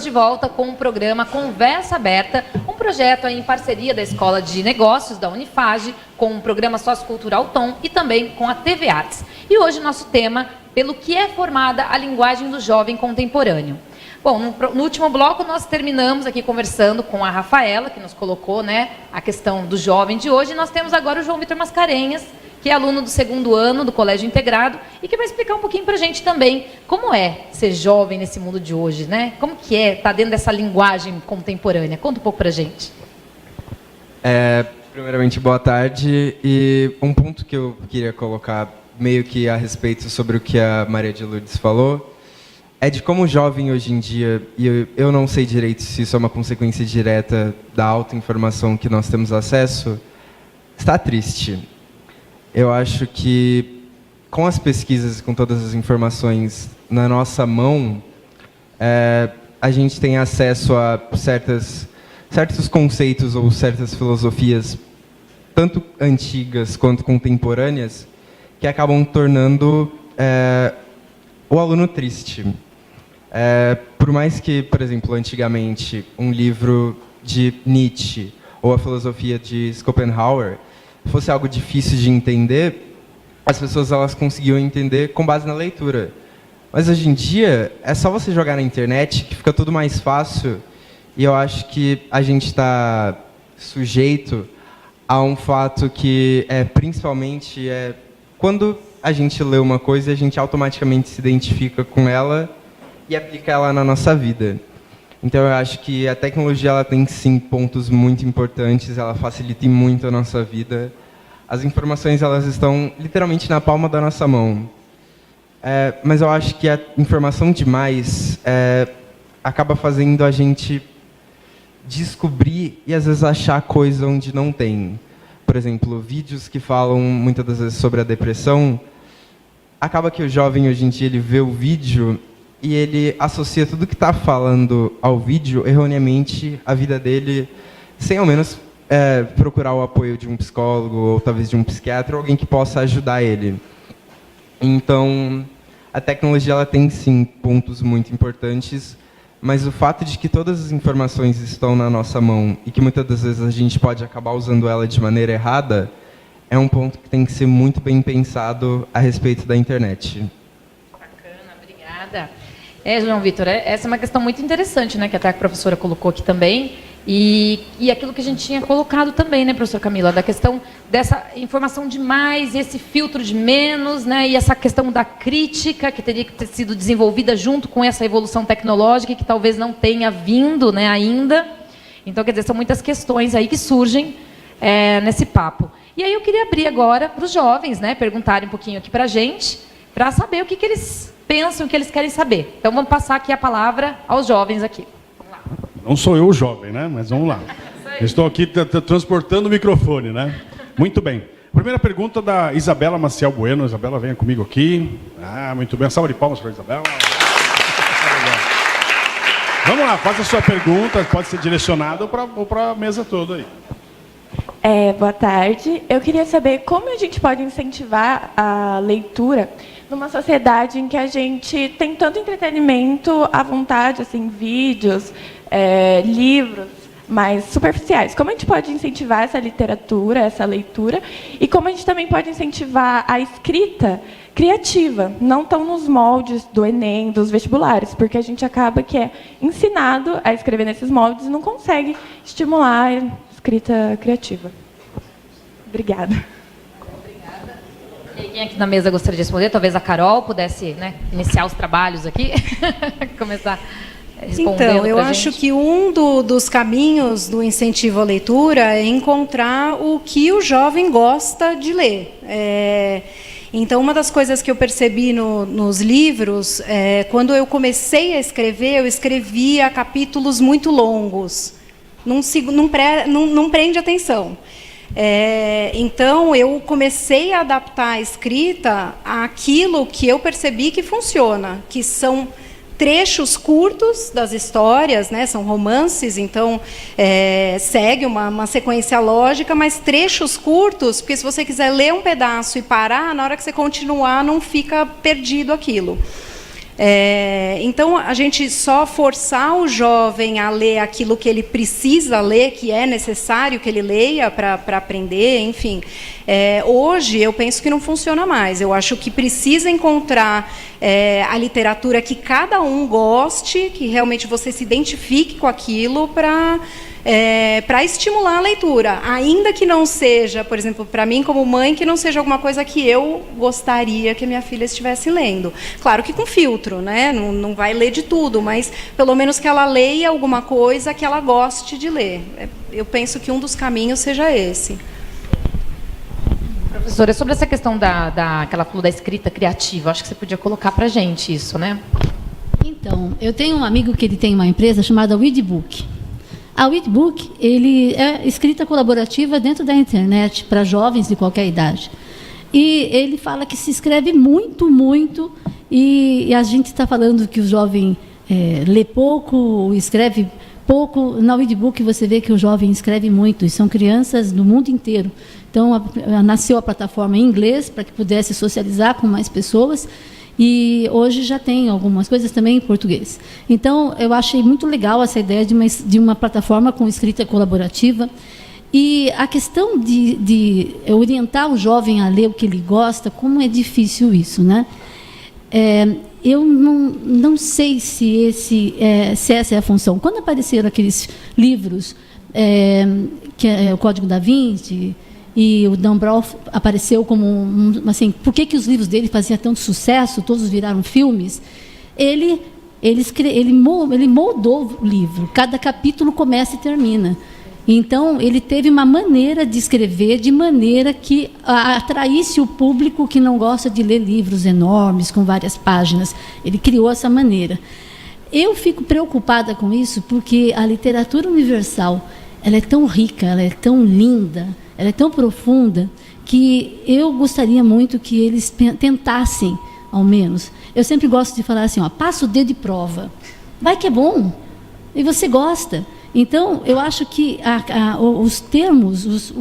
de volta com o programa Conversa Aberta, um projeto em parceria da Escola de Negócios da Unifage, com o programa Sociocultural Tom e também com a TV Arts. E hoje nosso tema, pelo que é formada a linguagem do jovem contemporâneo. Bom, no último bloco nós terminamos aqui conversando com a Rafaela, que nos colocou, né, a questão do jovem de hoje. E nós temos agora o João Vitor Mascarenhas, que é aluno do 2º ano do Colégio Integrado e que vai explicar um pouquinho para a gente também como é ser jovem nesse mundo de hoje, né? Como que é estar dentro dessa linguagem contemporânea? Conta um pouco para a gente. Primeiramente, boa tarde. E um ponto que eu queria colocar meio que a respeito sobre o que a Maria de Lourdes falou é de como o jovem hoje em dia, e eu não sei direito se isso é uma consequência direta da autoinformação que nós temos acesso, está triste. Eu acho que, com as pesquisas e com todas as informações na nossa mão, a gente tem acesso a certos conceitos ou certas filosofias, tanto antigas quanto contemporâneas, que acabam tornando o aluno triste. Por mais que, por exemplo, antigamente, um livro de Nietzsche ou a filosofia de Schopenhauer fosse algo difícil de entender, as pessoas elas conseguiam entender com base na leitura. Mas hoje em dia, é só você jogar na internet que fica tudo mais fácil, e eu acho que a gente está sujeito a um fato que principalmente quando a gente lê uma coisa, a gente automaticamente se identifica com ela e aplica ela na nossa vida. Então, eu acho que a tecnologia ela tem, sim, pontos muito importantes, ela facilita muito a nossa vida. As informações elas estão literalmente na palma da nossa mão. Mas eu acho que a informação demais acaba fazendo a gente descobrir e, às vezes, achar coisa onde não tem. Por exemplo, vídeos que falam, muitas das vezes, sobre a depressão. Acaba que o jovem, hoje em dia, ele vê o vídeo e ele associa tudo que está falando ao vídeo, erroneamente, à vida dele, sem ao menos procurar o apoio de um psicólogo, ou talvez de um psiquiatra, ou alguém que possa ajudar ele. Então, a tecnologia ela tem, sim, pontos muito importantes, mas o fato de que todas as informações estão na nossa mão e que muitas das vezes a gente pode acabar usando ela de maneira errada, é um ponto que tem que ser muito bem pensado a respeito da internet. Bacana, obrigada. João Vitor, essa é uma questão muito interessante, né, que até a professora colocou aqui também, e aquilo que a gente tinha colocado também, né, professora Camila, da questão dessa informação de mais, esse filtro de menos, né, e essa questão da crítica, que teria que ter sido desenvolvida junto com essa evolução tecnológica, que talvez não tenha vindo, né, ainda. Então, quer dizer, são muitas questões aí que surgem nesse papo. E aí eu queria abrir agora para os jovens, né, perguntarem um pouquinho aqui para a gente, para saber o que eles pensam, o que eles querem saber. Então, vamos passar aqui a palavra aos jovens aqui. Vamos lá. Não sou eu o jovem, né? Mas vamos lá. Estou aqui transportando o microfone, né? Muito bem. Primeira pergunta da Isabela Maciel Bueno. Isabela, venha comigo aqui. Muito bem. Salva de palmas para a Isabela. Vamos lá, faça a sua pergunta. Pode ser direcionada ou para a mesa toda aí. Boa tarde. Eu queria saber como a gente pode incentivar a leitura numa sociedade em que a gente tem tanto entretenimento à vontade, assim, vídeos, livros mais superficiais. Como a gente pode incentivar essa literatura, essa leitura, e como a gente também pode incentivar a escrita criativa, não tão nos moldes do Enem, dos vestibulares, porque a gente acaba que é ensinado a escrever nesses moldes e não consegue estimular a escrita criativa. Obrigada. E quem aqui na mesa gostaria de responder? Talvez a Carol pudesse, né, iniciar os trabalhos aqui, começar respondendo. Então, eu acho que um dos caminhos do incentivo à leitura é encontrar o que o jovem gosta de ler. Então, uma das coisas que eu percebi nos livros, quando eu comecei a escrever, eu escrevia capítulos muito longos. Não prende atenção. Então, eu comecei a adaptar a escrita àquilo que eu percebi que funciona, que são trechos curtos das histórias, né? São romances, então segue uma sequência lógica, mas trechos curtos, porque se você quiser ler um pedaço e parar, na hora que você continuar, não fica perdido aquilo. Então, a gente só forçar o jovem a ler aquilo que ele precisa ler, que é necessário que ele leia para aprender, enfim. Hoje, eu penso que não funciona mais. Eu acho que precisa encontrar a literatura que cada um goste, que realmente você se identifique com aquilo para estimular a leitura, ainda que não seja, por exemplo, para mim como mãe, que não seja alguma coisa que eu gostaria que a minha filha estivesse lendo. Claro que com filtro, né? Não vai ler de tudo, mas pelo menos que ela leia alguma coisa que ela goste de ler. Eu penso que um dos caminhos seja esse. Professora, sobre essa questão que ela falou da escrita criativa, acho que você podia colocar para a gente isso, né? Então, eu tenho um amigo que ele tem uma empresa chamada Weedbook. A Weedbook, ele é escrita colaborativa dentro da internet para jovens de qualquer idade. E ele fala que se escreve muito, muito, e a gente está falando que o jovem lê pouco, escreve pouco. Na Weedbook você vê que o jovem escreve muito, e são crianças do mundo inteiro. Então, nasceu a plataforma em inglês para que pudesse socializar com mais pessoas, e hoje já tem algumas coisas também em português. Então, eu achei muito legal essa ideia de uma plataforma com escrita colaborativa. E a questão de orientar o jovem a ler o que ele gosta, como é difícil isso, né? Eu não sei se essa é a função. Quando apareceram aqueles livros, que é o Código da Vinci, e o Dan Brown apareceu como assim, por que os livros dele faziam tanto sucesso, todos viraram filmes? Ele moldou o livro, cada capítulo começa e termina. Então, ele teve uma maneira de escrever de maneira que atraísse o público que não gosta de ler livros enormes, com várias páginas. Ele criou essa maneira. Eu fico preocupada com isso, porque a literatura universal, ela é tão rica, ela é tão linda, ela é tão profunda, que eu gostaria muito que eles tentassem, ao menos. Eu sempre gosto de falar assim, passa o dedo e prova. Vai que é bom, e você gosta. Então, eu acho que os termos,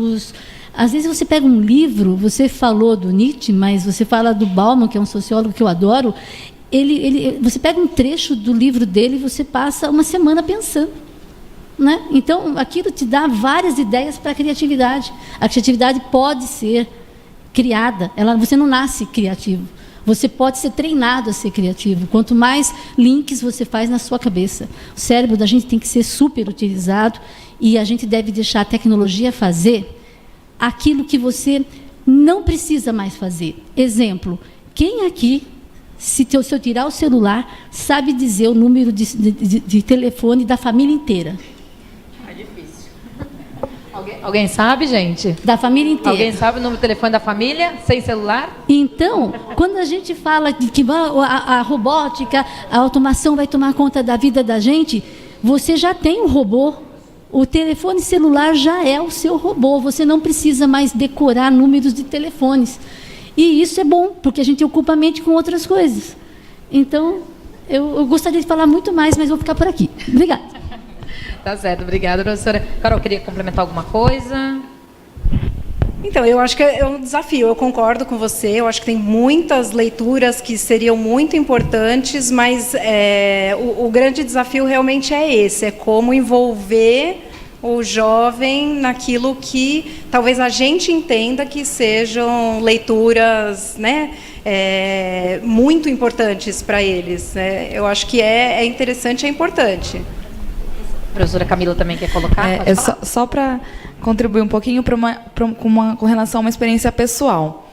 às vezes você pega um livro, você falou do Nietzsche, mas você fala do Bauman, que é um sociólogo que eu adoro, você pega um trecho do livro dele e você passa uma semana pensando. Né? Então, aquilo te dá várias ideias para a criatividade. A criatividade pode ser criada. Você não nasce criativo. Você pode ser treinado a ser criativo. Quanto mais links você faz na sua cabeça. O cérebro da gente tem que ser super utilizado, e a gente deve deixar a tecnologia fazer aquilo que você não precisa mais fazer. Exemplo, quem aqui, se eu tirar o celular, sabe dizer o número de telefone da família inteira? Alguém sabe, gente? Da família inteira. Alguém sabe o número de telefone da família, sem celular? Então, quando a gente fala de que a robótica, a automação vai tomar conta da vida da gente, você já tem um robô. O telefone celular já é o seu robô. Você não precisa mais decorar números de telefones. E isso é bom, porque a gente ocupa a mente com outras coisas. Então, eu gostaria de falar muito mais, mas vou ficar por aqui. Obrigada. Tá certo, obrigada, professora. Carol, queria complementar alguma coisa? Então, eu acho que é um desafio, eu concordo com você, eu acho que tem muitas leituras que seriam muito importantes, mas o grande desafio realmente é esse, é como envolver o jovem naquilo que talvez a gente entenda que sejam leituras, né, muito importantes para eles. Eu acho que é interessante, é importante. A professora Camila também quer colocar? Só para contribuir um pouquinho com relação a uma experiência pessoal.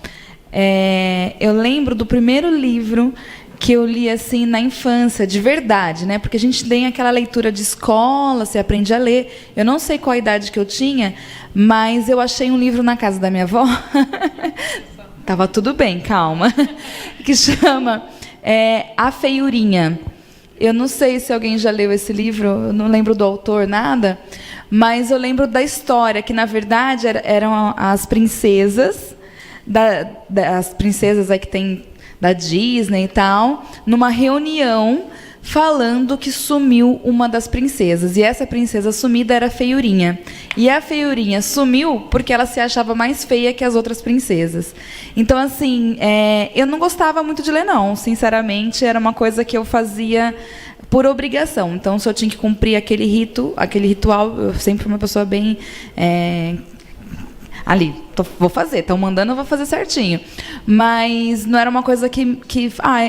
Eu lembro do primeiro livro que eu li assim na infância, de verdade, né? Porque a gente tem aquela leitura de escola, você aprende a ler. Eu não sei qual a idade que eu tinha, mas eu achei um livro na casa da minha avó. Tava tudo bem, calma. Que chama A Feiurinha. Eu não sei se alguém já leu esse livro, eu não lembro do autor, nada, mas eu lembro da história, que, na verdade, eram as princesas, as princesas aí que tem da Disney e tal, numa reunião falando que sumiu uma das princesas. E essa princesa sumida era a Feiurinha. E a Feiurinha sumiu porque ela se achava mais feia que as outras princesas. Então, assim, eu não gostava muito de ler, não. Sinceramente, era uma coisa que eu fazia por obrigação. Então, se eu tinha que cumprir aquele ritual, eu sempre fui uma pessoa bem... ali, vou fazer, estão mandando, eu vou fazer certinho. Mas não era uma coisa que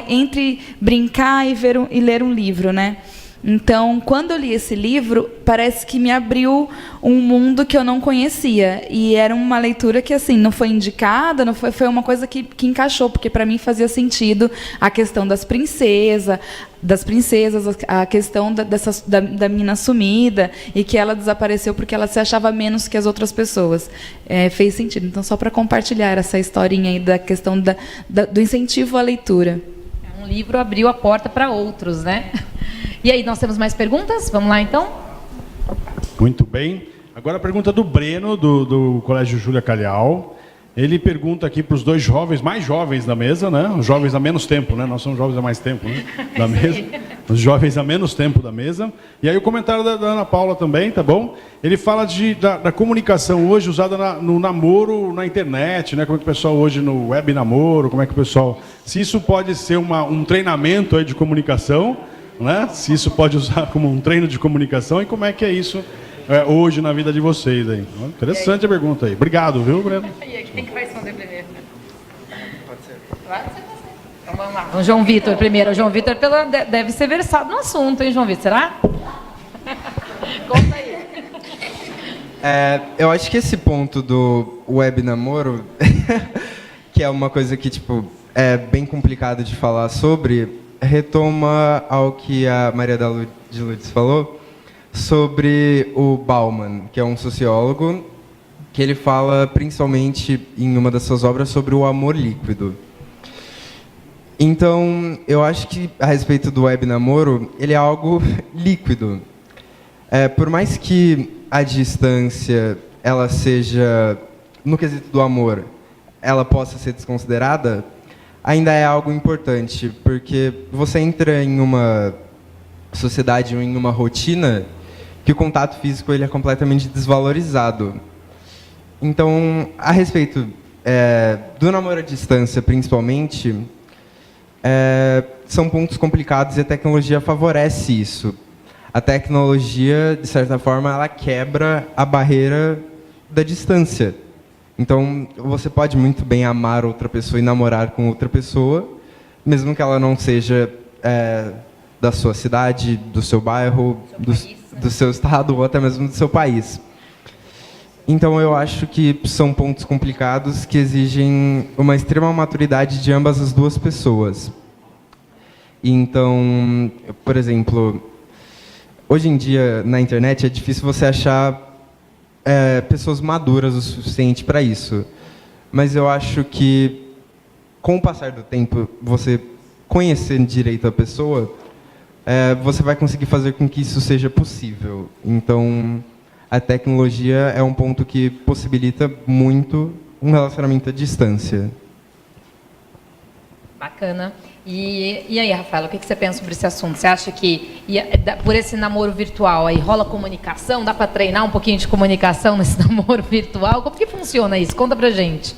entre brincar e ler um livro, né? Então, quando eu li esse livro, parece que me abriu um mundo que eu não conhecia. E era uma leitura que, assim, não foi indicada, foi uma coisa que encaixou, porque para mim fazia sentido a questão das princesas, a questão da menina sumida, e que ela desapareceu porque ela se achava menos que as outras pessoas. Fez sentido. Então, só para compartilhar essa historinha aí da questão do incentivo à leitura. Um livro abriu a porta para outros, né? E aí, nós temos mais perguntas? Vamos lá, então? Muito bem. Agora a pergunta do Breno, do Colégio Júlia Calhau. Ele pergunta aqui para os dois jovens, mais jovens da mesa, né? Os jovens há menos tempo, né? Nós somos jovens há mais tempo, né? Da mesa. Os jovens há menos tempo da mesa. E aí o comentário da Ana Paula também, tá bom? Ele fala da comunicação hoje usada no namoro na internet, né? Como é que o pessoal hoje no web namoro, como é que o pessoal... Se isso pode ser um treinamento aí de comunicação, né? Se isso pode usar como um treino de comunicação, e como é que é isso hoje na vida de vocês aí? Interessante a pergunta aí. Obrigado, viu, Breno? E aí, quem que vai responder primeiro? Pode ser. Vai ser você. Então vamos lá. O João Vitor primeiro. O João Vitor deve ser versado no assunto, hein, João Vitor? Será? Conta aí. Eu acho que esse ponto do web namoro, que é uma coisa que tipo é bem complicado de falar sobre, retoma ao que a Maria de Lourdes falou sobre o Bauman, que é um sociólogo, que ele fala principalmente em uma das suas obras sobre o amor líquido. Então, eu acho que a respeito do web namoro, ele é algo líquido. Por mais que a distância ela seja, no quesito do amor, ela possa ser desconsiderada, ainda é algo importante, porque você entra em uma sociedade ou em uma rotina que o contato físico ele é completamente desvalorizado. Então, a respeito do namoro à distância, principalmente, são pontos complicados e a tecnologia favorece isso. A tecnologia, de certa forma, ela quebra a barreira da distância. Então, você pode muito bem amar outra pessoa e namorar com outra pessoa, mesmo que ela não seja da sua cidade, do seu bairro, do seu estado ou até mesmo do seu país. Então, eu acho que são pontos complicados que exigem uma extrema maturidade de ambas as duas pessoas. Então, por exemplo, hoje em dia, na internet, é difícil você achar pessoas maduras o suficiente para isso. Mas eu acho que, com o passar do tempo, você conhecendo direito a pessoa, você vai conseguir fazer com que isso seja possível. Então, a tecnologia é um ponto que possibilita muito um relacionamento à distância. Bacana. E aí, Rafaela, o que você pensa sobre esse assunto? Você acha que, por esse namoro virtual, aí rola comunicação? Dá para treinar um pouquinho de comunicação nesse namoro virtual? Como que funciona isso? Conta pra gente.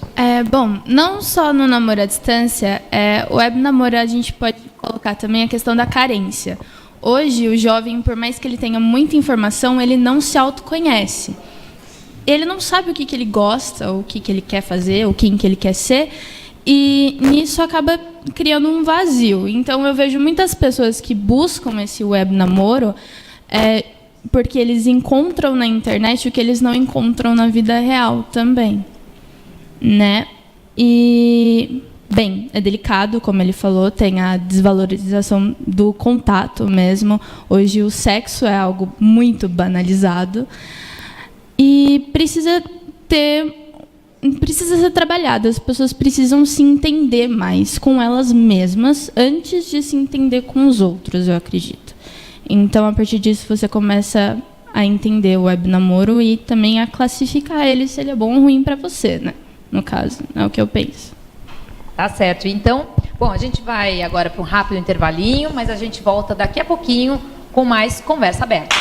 Bom, não só no namoro à distância, o web namoro a gente pode colocar também a questão da carência. Hoje, o jovem, por mais que ele tenha muita informação, ele não se autoconhece. Ele não sabe o que ele gosta, o que ele quer fazer, ou quem que ele quer ser, e nisso acaba criando um vazio. Então, eu vejo muitas pessoas que buscam esse web namoro porque eles encontram na internet o que eles não encontram na vida real também, né? E, bem, é delicado, como ele falou, tem a desvalorização do contato mesmo. Hoje, o sexo é algo muito banalizado e precisa ser trabalhado. As pessoas precisam se entender mais com elas mesmas antes de se entender com os outros, eu acredito. Então, a partir disso, você começa a entender o web namoro e também a classificar ele se ele é bom ou ruim para você, né? No caso, é o que eu penso. Tá certo. Então, Bom, a gente vai agora para um rápido intervalinho, mas a gente volta daqui a pouquinho com mais Conversa Aberta.